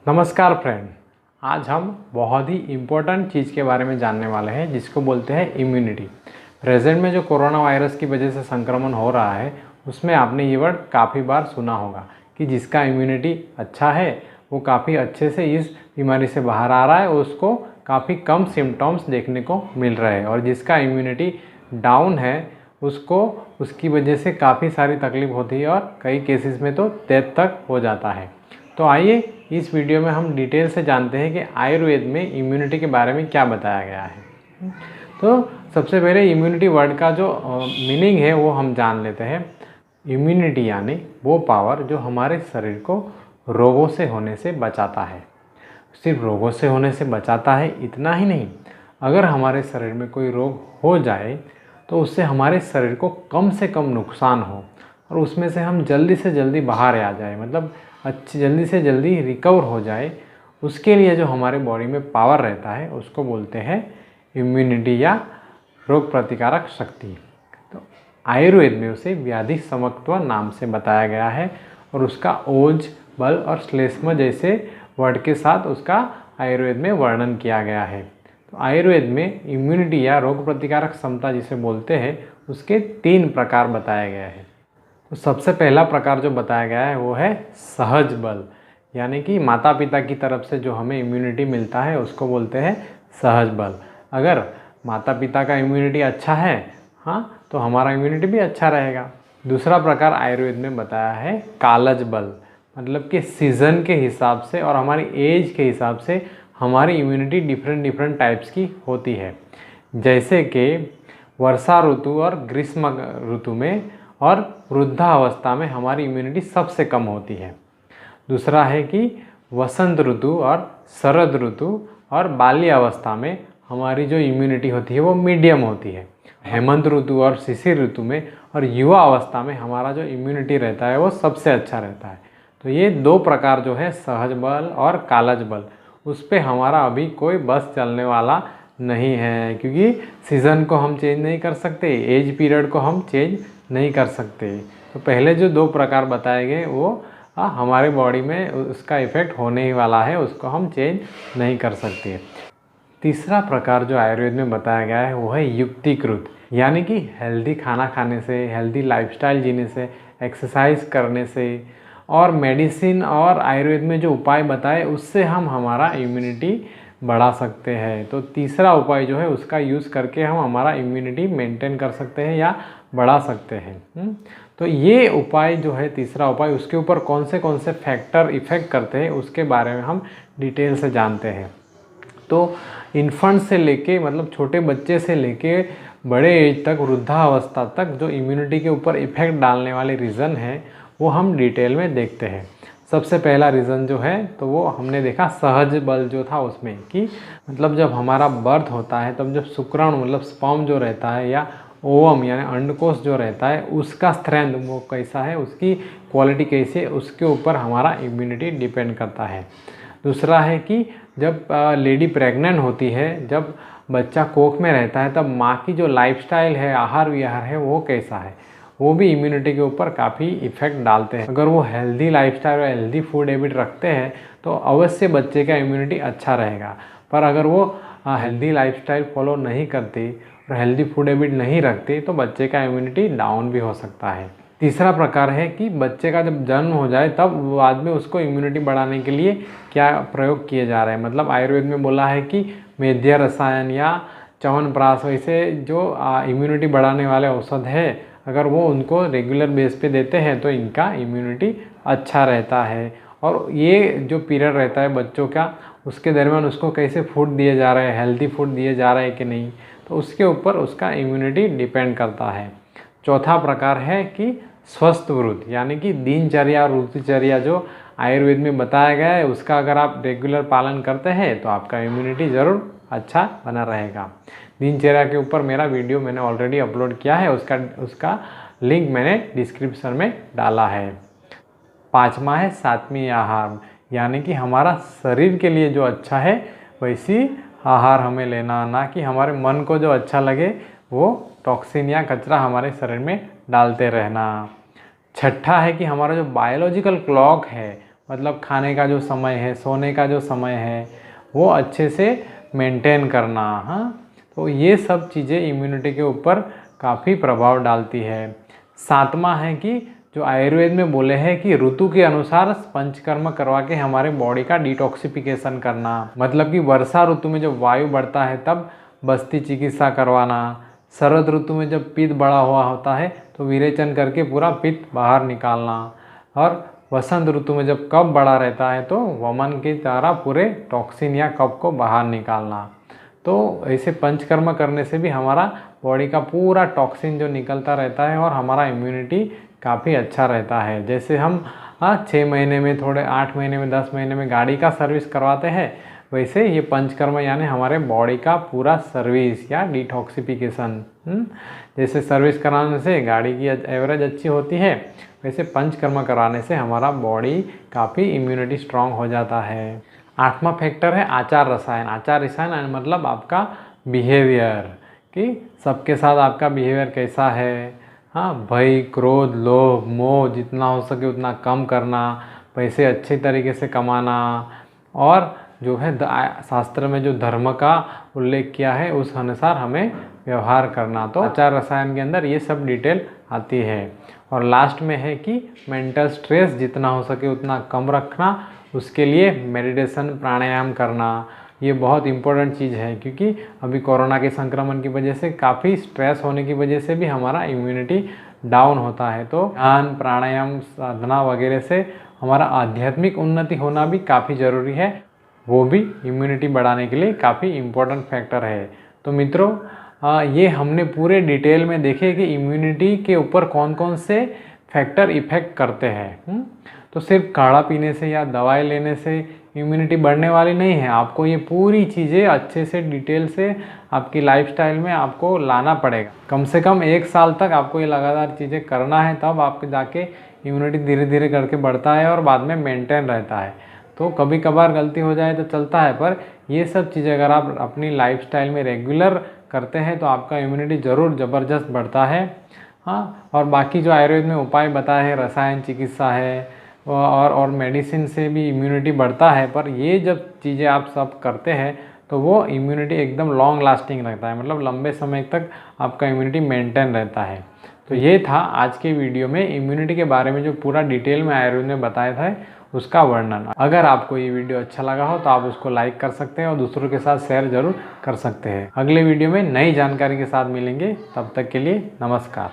नमस्कार फ्रेंड, आज हम बहुत ही इम्पोर्टेंट चीज़ के बारे में जानने वाले हैं जिसको बोलते हैं इम्यूनिटी। प्रेजेंट में जो कोरोना वायरस की वजह से संक्रमण हो रहा है उसमें आपने ये वर्ड काफ़ी बार सुना होगा कि जिसका इम्यूनिटी अच्छा है वो काफ़ी अच्छे से इस बीमारी से बाहर आ रहा है, उसको काफ़ी कम सिम्टम्स देखने को मिल रहे हैं, और जिसका इम्यूनिटी डाउन है उसको उसकी वजह से काफ़ी सारी तकलीफ होती है और कई केसेस में तो डेथ तक हो जाता है। तो आइए इस वीडियो में हम डिटेल से जानते हैं कि आयुर्वेद में इम्यूनिटी के बारे में क्या बताया गया है। तो सबसे पहले इम्यूनिटी वर्ड का जो मीनिंग है वो हम जान लेते हैं। इम्यूनिटी यानी वो पावर जो हमारे शरीर को रोगों से होने से बचाता है। सिर्फ रोगों से होने से बचाता है इतना ही नहीं, अगर हमारे शरीर में कोई रोग हो जाए तो उससे हमारे शरीर को कम से कम नुकसान हो और उसमें से हम जल्दी से जल्दी बाहर आ जाए, मतलब जल्दी से जल्दी रिकवर हो जाए, उसके लिए जो हमारे बॉडी में पावर रहता है उसको बोलते हैं इम्यूनिटी या रोग प्रतिकारक शक्ति। तो आयुर्वेद में उसे व्याधि समत्व नाम से बताया गया है और उसका ओज, बल और श्लेष्म जैसे वर्ड के साथ उसका आयुर्वेद में वर्णन किया गया है। तो आयुर्वेद में इम्यूनिटी या रोग प्रतिकारक क्षमता जिसे बोलते हैं उसके 3 प्रकार बताए गए हैं। तो सबसे पहला प्रकार जो बताया गया है वो है सहज बल, यानी कि माता पिता की तरफ से जो हमें इम्यूनिटी मिलता है उसको बोलते हैं सहज बल। अगर माता पिता का इम्यूनिटी अच्छा है तो हमारा इम्यूनिटी भी अच्छा रहेगा। दूसरा प्रकार आयुर्वेद में बताया है कालज बल, मतलब कि सीज़न के हिसाब से और हमारी एज के हिसाब से हमारी इम्यूनिटी डिफरेंट टाइप्स की होती है। जैसे कि वर्षा ऋतु और ग्रीष्म ऋतु में और वृद्धावस्था में हमारी इम्यूनिटी सबसे कम होती है। दूसरा है कि वसंत ऋतु और शरद ऋतु और बाल्यावस्था में हमारी जो इम्यूनिटी होती है वो मीडियम होती है। हेमंत ऋतु और शिशिर ऋतु में और युवा अवस्था में हमारा जो इम्यूनिटी रहता है वो सबसे अच्छा रहता है। तो ये 2 प्रकार जो है सहज बल और कालज बल, उस पर हमारा अभी कोई बस चलने वाला नहीं है, क्योंकि सीज़न को हम चेंज नहीं कर सकते, एज पीरियड को हम चेंज नहीं कर सकते। तो पहले जो 2 प्रकार बताए गए वो हमारे बॉडी में उसका इफ़ेक्ट होने ही वाला है, उसको हम चेंज नहीं कर सकते। तीसरा प्रकार जो आयुर्वेद में बताया गया है वो है युक्तिकृत, यानी कि हेल्दी खाना खाने से, हेल्दी लाइफस्टाइल जीने से, एक्सरसाइज करने से और मेडिसिन और आयुर्वेद में जो उपाय बताए उससे हम हमारा इम्यूनिटी बढ़ा सकते हैं। तो तीसरा उपाय जो है उसका यूज़ करके हम हमारा इम्यूनिटी मेंटेन कर सकते हैं या बढ़ा सकते हैं। तो ये उपाय जो है तीसरा उपाय, उसके ऊपर कौन से फैक्टर इफ़ेक्ट करते हैं उसके बारे में हम डिटेल से जानते हैं। तो इन्फेंट से लेके, मतलब छोटे बच्चे से लेके बड़े एज तक, वृद्धावस्था तक जो इम्यूनिटी के ऊपर इफ़ेक्ट डालने वाले रीज़न है वो हम डिटेल में देखते हैं। सबसे पहला रीज़न जो है तो वो हमने देखा सहज बल जो था उसमें, कि मतलब जब हमारा बर्थ होता है तब जब शुक्राणु मतलब स्पर्म जो रहता है या ओवम यानी अंडकोश जो रहता है उसका स्ट्रेंथ वो कैसा है, उसकी क्वालिटी कैसी है, उसके ऊपर हमारा इम्यूनिटी डिपेंड करता है। दूसरा है कि जब लेडी प्रेग्नेंट होती है, जब बच्चा कोख में रहता है, तब माँ की जो लाइफस्टाइल है, आहार विहार है वो कैसा है, वो भी इम्यूनिटी के ऊपर काफ़ी इफ़ेक्ट डालते हैं। अगर वो हेल्दी लाइफस्टाइल और हेल्दी फूड हैबिट रखते हैं तो अवश्य बच्चे का इम्यूनिटी अच्छा रहेगा। पर अगर वो हेल्दी लाइफस्टाइल फॉलो नहीं करते और हेल्दी फूड हैबिट नहीं रखते तो बच्चे का इम्यूनिटी डाउन भी हो सकता है। तीसरा प्रकार है कि बच्चे का जब जन्म हो जाए तब बाद में उसको इम्यूनिटी बढ़ाने के लिए क्या प्रयोग किए जा रहे हैं। मतलब आयुर्वेद में बोला है कि मेध्य रसायन या च्यवनप्राश वैसे जो इम्यूनिटी बढ़ाने वाले औषध है, अगर वो उनको रेगुलर बेस पे देते हैं तो इनका इम्यूनिटी अच्छा रहता है। और ये जो पीरियड रहता है बच्चों का, उसके दरमियान उसको कैसे फूड दिए जा रहे हैं, हेल्दी फूड दिए जा रहे हैं कि नहीं, तो उसके ऊपर उसका इम्यूनिटी डिपेंड करता है। चौथा प्रकार है कि स्वस्थ व्रत, यानी कि दिनचर्या और ऋतुचर्या जो आयुर्वेद में बताया गया है उसका अगर आप रेगुलर पालन करते हैं तो आपका इम्यूनिटी ज़रूर अच्छा बना रहेगा। दिनचर्या के ऊपर मेरा वीडियो मैंने ऑलरेडी अपलोड किया है, उसका लिंक मैंने डिस्क्रिप्शन में डाला है। 5वां है सात्विक आहार, यानी कि हमारा शरीर के लिए जो अच्छा है वैसी आहार हमें लेना, ना कि हमारे मन को जो अच्छा लगे वो टॉक्सिन या कचरा हमारे शरीर में डालते रहना। छठा है कि हमारा जो बायोलॉजिकल क्लॉक है मतलब खाने का जो समय है, सोने का जो समय है, वो अच्छे से मेंटेन करना। हाँ, तो ये सब चीज़ें इम्यूनिटी के ऊपर काफ़ी प्रभाव डालती है। सातवां है कि जो आयुर्वेद में बोले हैं कि ऋतु के अनुसार पंचकर्म करवा के हमारे बॉडी का डिटॉक्सिफिकेशन करना। मतलब कि वर्षा ऋतु में जब वायु बढ़ता है तब बस्ती चिकित्सा करवाना, शरद ऋतु में जब पित्त बढ़ा हुआ होता है तो विरेचन करके पूरा पित्त बाहर निकालना, और वसंत ऋतु में जब कफ बढ़ा रहता है तो वमन की द्वारा पूरे टॉक्सिन या कफ को बाहर निकालना। तो ऐसे पंचकर्म करने से भी हमारा बॉडी का पूरा टॉक्सिन जो निकलता रहता है और हमारा इम्यूनिटी काफ़ी अच्छा रहता है। जैसे हम 6 महीने में, थोड़े 8 महीने में, 10 महीने में गाड़ी का सर्विस करवाते हैं, वैसे ये पंचकर्म यानी हमारे बॉडी का पूरा सर्विस या डिटॉक्सिफिकेशन। जैसे सर्विस कराने से गाड़ी की एवरेज अच्छी होती है, वैसे पंचकर्म कराने से हमारा बॉडी काफ़ी इम्यूनिटी स्ट्रांग हो जाता है। 8वां फैक्टर है आचार रसायन। आचार रसायन मतलब आपका बिहेवियर, कि सबके साथ आपका बिहेवियर कैसा है। हाँ, भय, क्रोध, लोभ, मोह जितना हो सके उतना कम करना, पैसे अच्छे तरीके से कमाना, और जो है शास्त्र में जो धर्म का उल्लेख किया है उस अनुसार हमें व्यवहार करना। तो आचार रसायन के अंदर ये सब डिटेल आती है। और लास्ट में है कि मेंटल स्ट्रेस जितना हो सके उतना कम रखना, उसके लिए मेडिटेशन, प्राणायाम करना, ये बहुत इम्पोर्टेंट चीज़ है। क्योंकि अभी कोरोना के संक्रमण की वजह से काफ़ी स्ट्रेस होने की वजह से भी हमारा इम्यूनिटी डाउन होता है। तो ध्यान, प्राणायाम, साधना वगैरह से हमारा आध्यात्मिक उन्नति होना भी काफ़ी ज़रूरी है, वो भी इम्यूनिटी बढ़ाने के लिए काफ़ी इम्पोर्टेंट फैक्टर है। तो मित्रों, ये हमने पूरे डिटेल में देखे कि इम्यूनिटी के ऊपर कौन कौन से फैक्टर इफ़ेक्ट करते हैं। तो सिर्फ काढ़ा पीने से या दवाई लेने से इम्यूनिटी बढ़ने वाली नहीं है। आपको ये पूरी चीज़ें अच्छे से डिटेल से आपकी लाइफस्टाइल में आपको लाना पड़ेगा। कम से कम 1 साल तक आपको ये लगातार चीज़ें करना है, तब आपके जाके इम्यूनिटी धीरे धीरे करके बढ़ता है और बाद में मेंटेन रहता है। तो कभी कभार गलती हो जाए तो चलता है, पर ये सब चीज़ें अगर आप अपनी लाइफस्टाइल में रेगुलर करते हैं तो आपका इम्यूनिटी ज़रूर ज़बरदस्त बढ़ता है। हाँ, और बाकी जो आयुर्वेद में उपाय बताए हैं, रसायन चिकित्सा है और मेडिसिन से भी इम्यूनिटी बढ़ता है, पर ये जब चीज़ें आप सब करते हैं तो वो इम्यूनिटी एकदम लॉन्ग लास्टिंग रहता है, मतलब लंबे समय तक आपका इम्यूनिटी मेंटेन रहता है। तो ये था आज के वीडियो में इम्यूनिटी के बारे में जो पूरा डिटेल में आयुर्वेद में बताया था उसका वर्णन। अगर आपको ये वीडियो अच्छा लगा हो तो आप उसको लाइक कर सकते हैं और दूसरों के साथ शेयर जरूर कर सकते हैं। अगले वीडियो में नई जानकारी के साथ मिलेंगे, तब तक के लिए नमस्कार।